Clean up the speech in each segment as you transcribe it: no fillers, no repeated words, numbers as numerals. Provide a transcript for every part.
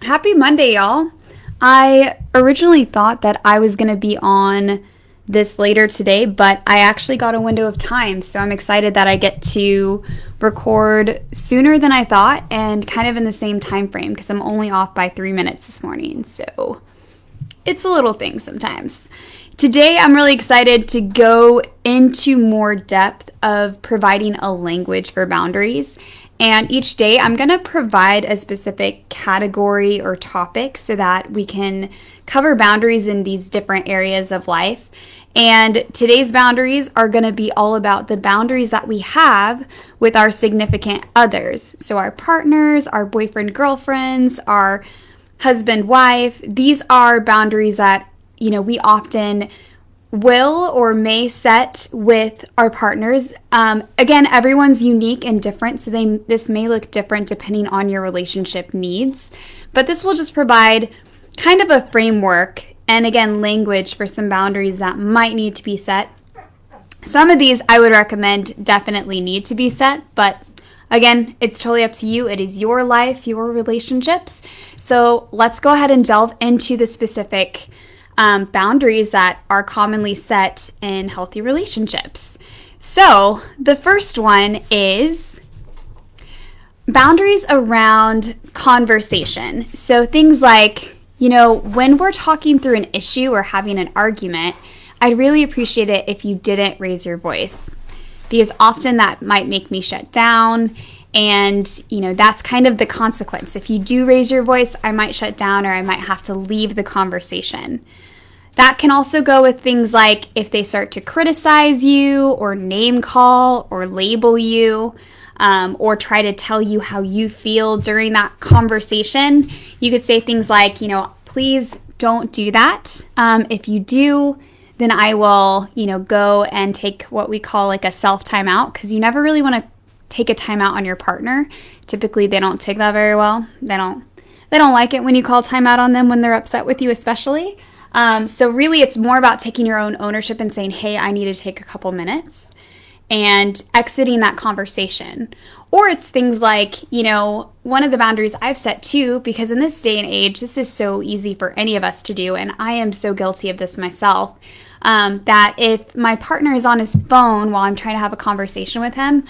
Happy Monday, y'all. I originally thought that I was going to be on this later today, but I actually got a window of time, so I'm excited that I get to record sooner than I thought and kind of in the same time frame because I'm only off by 3 minutes this morning, so it's a little thing sometimes. Today, I'm really excited to go into more depth of providing a language for boundaries. And each day, I'm going to provide a specific category or topic so that we can cover boundaries in these different areas of life. And today's boundaries are going to be all about the boundaries that we have with our significant others. So our partners, our boyfriend, girlfriends, our husband, wife. These are boundaries that we often will or may set with our partners. Again, everyone's unique and different, so this may look different depending on your relationship needs. But this will just provide kind of a framework and, again, language for some boundaries that might need to be set. Some of these I would recommend definitely need to be set, but again, it's totally up to you. It is your life, your relationships. So let's go ahead and delve into the specific boundaries that are commonly set in healthy relationships. So the first one is boundaries around conversation. So things like, when we're talking through an issue or having an argument, I'd really appreciate it if you didn't raise your voice, because often that might make me shut down. And, that's kind of the consequence. If you do raise your voice, I might shut down or I might have to leave the conversation. That can also go with things like if they start to criticize you or name call or label you or try to tell you how you feel during that conversation. You could say things like, please don't do that. If you do, then I will, go and take what we call like a self timeout, because you never really want to take a timeout on your partner. Typically, they don't take that very well. They don't like it when you call timeout on them when they're upset with you, especially. So really, it's more about taking your own ownership and saying, hey, I need to take a couple minutes and exiting that conversation. Or it's things like, one of the boundaries I've set too, because in this day and age, this is so easy for any of us to do, and I am so guilty of this myself, that if my partner is on his phone while I'm trying to have a conversation with him,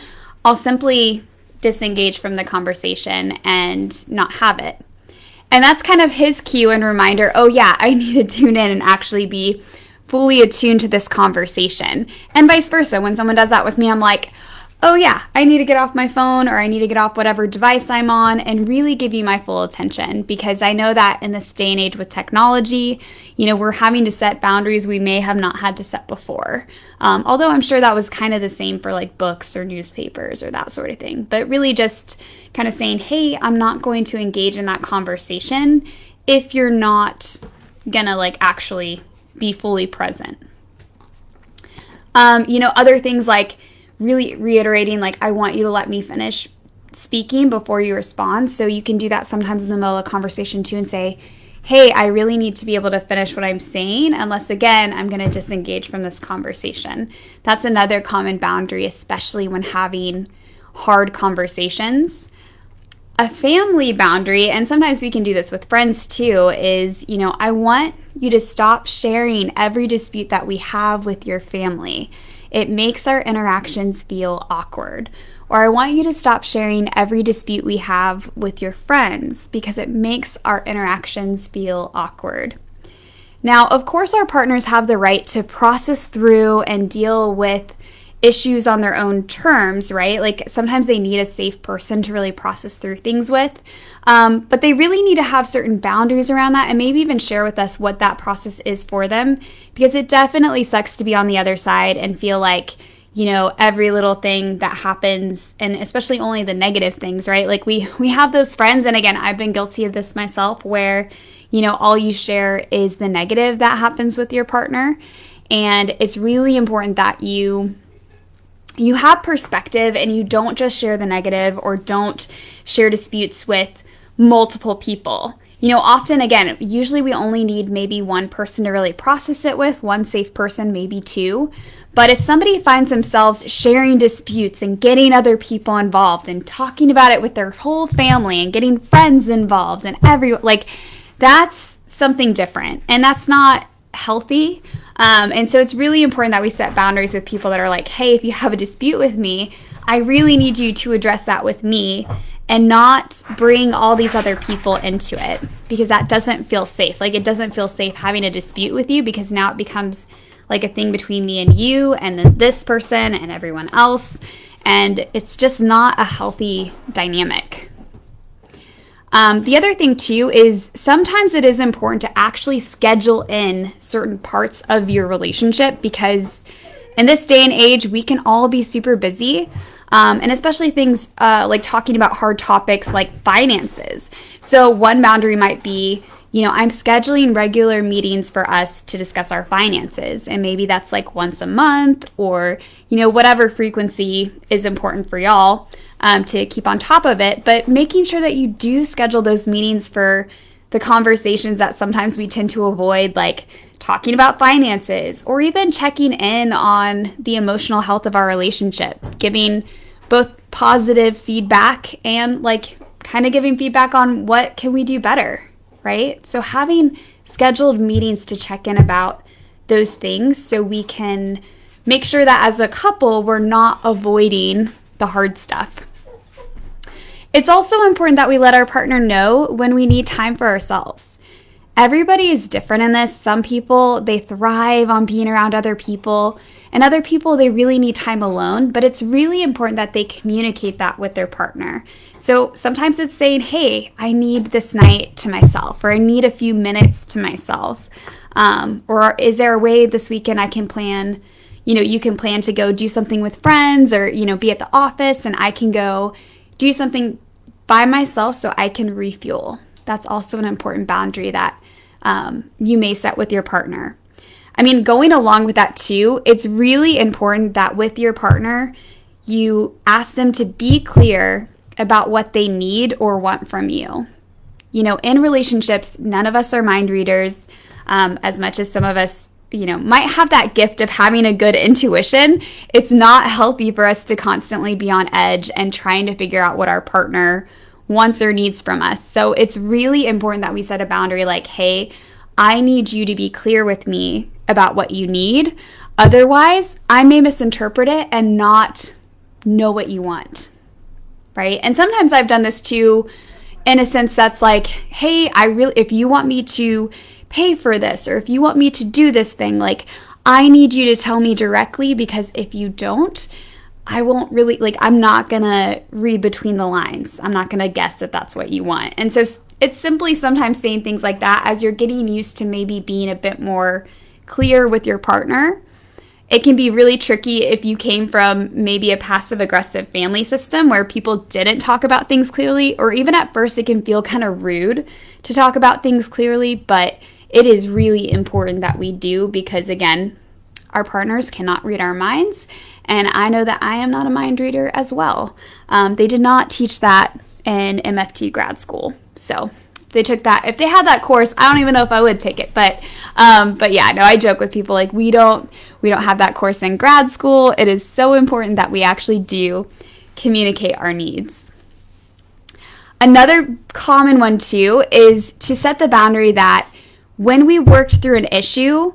I'll simply disengage from the conversation and not have it. And that's kind of his cue and reminder, oh yeah, I need to tune in and actually be fully attuned to this conversation. And vice versa. When someone does that with me, I'm like, oh yeah, I need to get off my phone or I need to get off whatever device I'm on and really give you my full attention, because I know that in this day and age with technology, we're having to set boundaries we may have not had to set before. Although I'm sure that was kind of the same for like books or newspapers or that sort of thing. But really just kind of saying, hey, I'm not going to engage in that conversation if you're not gonna like actually be fully present. Other things like really reiterating, like, I want you to let me finish speaking before you respond. So you can do that sometimes in the middle of a conversation too and say, hey, I really need to be able to finish what I'm saying, unless, again, I'm going to disengage from this conversation. That's another common boundary, especially when having hard conversations. A family boundary, and sometimes we can do this with friends too, is, I want you to stop sharing every dispute that we have with your family. It makes our interactions feel awkward. Or I want you to stop sharing every dispute we have with your friends because it makes our interactions feel awkward. Now, of course, our partners have the right to process through and deal with issues on their own terms, right? Like sometimes they need a safe person to really process through things with, but they really need to have certain boundaries around that and maybe even share with us what that process is for them, because it definitely sucks to be on the other side and feel like, every little thing that happens, and especially only the negative things, right? Like we have those friends, and again, I've been guilty of this myself, where, all you share is the negative that happens with your partner. And it's really important that you have perspective and you don't just share the negative or don't share disputes with multiple people. Often, again, usually we only need maybe one person to really process it with, one safe person, maybe two. But if somebody finds themselves sharing disputes and getting other people involved and talking about it with their whole family and getting friends involved and that's something different. And that's not healthy. And so it's really important that we set boundaries with people that are like, hey, if you have a dispute with me, I really need you to address that with me and not bring all these other people into it, because that doesn't feel safe. Like, it doesn't feel safe having a dispute with you, because now it becomes like a thing between me and you and then this person and everyone else. And it's just not a healthy dynamic. The other thing too is sometimes it is important to actually schedule in certain parts of your relationship, because in this day and age, we can all be super busy. And especially things like talking about hard topics like finances. So one boundary might be, I'm scheduling regular meetings for us to discuss our finances. And maybe that's like once a month or, whatever frequency is important for y'all to keep on top of it. But making sure that you do schedule those meetings for the conversations that sometimes we tend to avoid, like talking about finances or even checking in on the emotional health of our relationship, giving both positive feedback and kind of giving feedback on what can we do better, right? So having scheduled meetings to check in about those things so we can make sure that as a couple, we're not avoiding the hard stuff. It's also important that we let our partner know when we need time for ourselves. Everybody is different in this. Some people, they thrive on being around other people, and other people, they really need time alone, but it's really important that they communicate that with their partner. So sometimes it's saying, hey, I need this night to myself, or I need a few minutes to myself. Or is there a way this weekend I can plan, you can plan to go do something with friends or, be at the office and I can go do something by myself so I can refuel. That's also an important boundary that you may set with your partner. Going along with that too, it's really important that with your partner, you ask them to be clear about what they need or want from you. In relationships, none of us are mind readers, as much as some of us, might have that gift of having a good intuition. It's not healthy for us to constantly be on edge and trying to figure out what our partner wants or needs from us. So it's really important that we set a boundary like, hey, I need you to be clear with me about what you need. Otherwise, I may misinterpret it and not know what you want, right? And sometimes I've done this too, in a sense that's like, hey, if you want me to pay for this, or if you want me to do this thing, I need you to tell me directly, because if you don't, I won't really, I'm not gonna read between the lines. I'm not gonna guess that that's what you want. And so it's simply sometimes saying things like that as you're getting used to maybe being a bit more clear with your partner. It can be really tricky if you came from maybe a passive-aggressive family system where people didn't talk about things clearly, or even at first it can feel kind of rude to talk about things clearly, but it is really important that we do, because again, our partners cannot read our minds, and I know that I am not a mind reader as well. They did not teach that in MFT grad school, so they took that. If they had that course, I don't even know if I would take it. But yeah, no, I joke with people we don't have that course in grad school. It is so important that we actually do communicate our needs. Another common one too is to set the boundary that when we worked through an issue,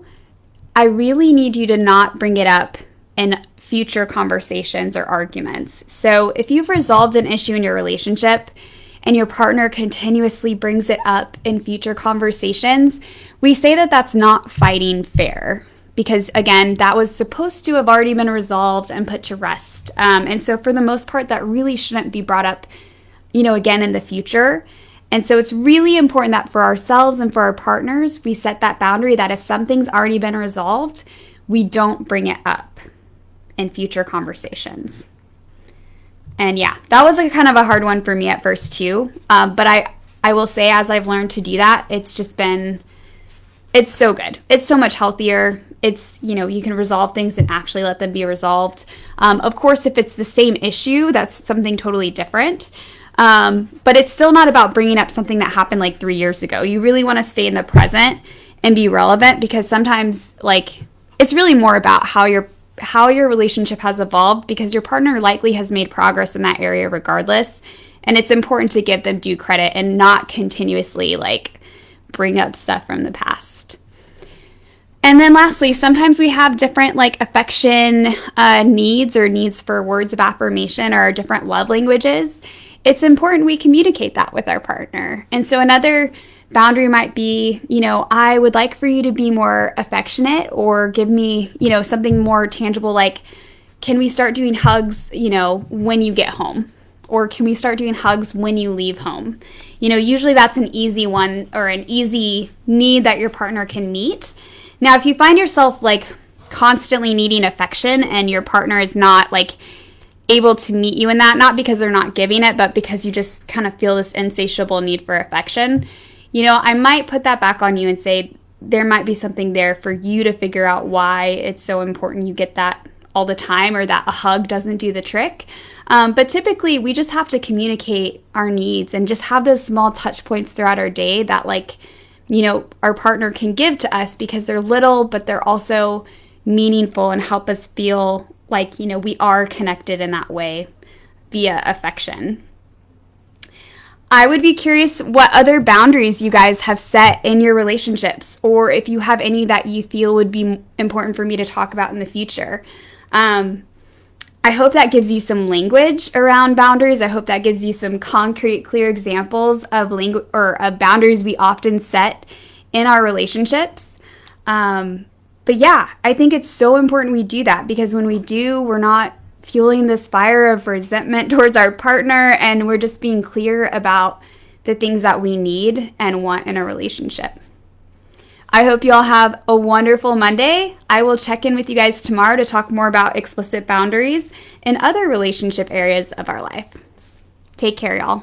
I really need you to not bring it up in future conversations or arguments. So if you've resolved an issue in your relationship and your partner continuously brings it up in future conversations, we say that that's not fighting fair, because again, that was supposed to have already been resolved and put to rest. And so for the most part, that really shouldn't be brought up, again in the future. And so it's really important that for ourselves and for our partners, we set that boundary that if something's already been resolved, we don't bring it up in future conversations. And yeah, that was kind of a hard one for me at first too. But I will say, as I've learned to do that, it's so good. It's so much healthier. It's, you can resolve things and actually let them be resolved. Of course, if it's the same issue, that's something totally different. But it's still not about bringing up something that happened like 3 years ago. You really want to stay in the present and be relevant, because sometimes like it's really more about how your relationship has evolved, because your partner likely has made progress in that area regardless. And it's important to give them due credit and not continuously like bring up stuff from the past. And then lastly, sometimes we have different like affection needs or needs for words of affirmation or different love languages. It's important we communicate that with our partner. And so another boundary might be, I would like for you to be more affectionate, or give me, something more tangible, like, can we start doing hugs, when you get home? Or can we start doing hugs when you leave home? Usually that's an easy one, or an easy need that your partner can meet. Now, if you find yourself like constantly needing affection and your partner is not like able to meet you in that, not because they're not giving it, but because you just kind of feel this insatiable need for affection, I might put that back on you and say there might be something there for you to figure out why it's so important you get that all the time, or that a hug doesn't do the trick. But typically we just have to communicate our needs and just have those small touch points throughout our day that like, our partner can give to us, because they're little, but they're also meaningful and help us feel like, we are connected in that way via affection. I would be curious what other boundaries you guys have set in your relationships, or if you have any that you feel would be important for me to talk about in the future. I hope that gives you some language around boundaries. I hope that gives you some concrete, clear examples of of boundaries we often set in our relationships. But yeah, I think it's so important we do that, because when we do, we're not fueling this fire of resentment towards our partner, and we're just being clear about the things that we need and want in a relationship. I hope you all have a wonderful Monday. I will check in with you guys tomorrow to talk more about explicit boundaries and other relationship areas of our life. Take care, y'all.